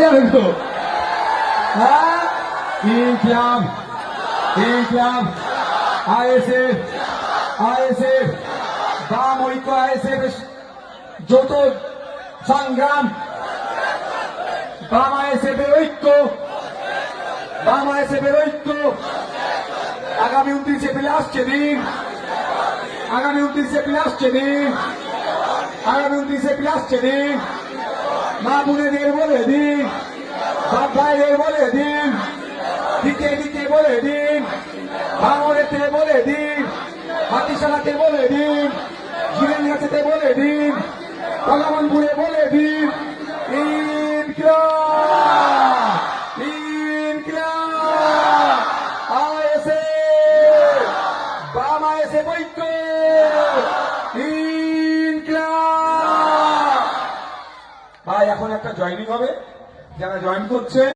যাবেন তো? হ্যাঁ, ইনকিলাব ইনকিলাব আইএসএফ আইএসএফ বাম ঐক্য আইএসএফ যৌথ সংগ্রাম, বাম আইএসএফ এর ঐক্য, বাম আইএসএফ এর ঐক্য আগামী 29 এপ্রিল আসছে দিন, আগামী 29 এপ্রিল আসছে দিন, আগামী 29 এপ্রিল আসছে দিন। মা বোনেদের বলে দিন, বাপ ভাইদের বলে দিন, দিকে দিকে বলে দিন, ভাঙড়েতে বলে দিন, হাতিশালাতে বলে দিন, জিরানিয়াতে বলে দিন, কলামনপুরে বলে দিন, ইনকিলাব ইনকিলাব আইএসএফ বাম আইএসএফ ঐক্য ইনকিলাব। ভাই এখন একটা জয়েনিং হবে, যারা জয়েন করছে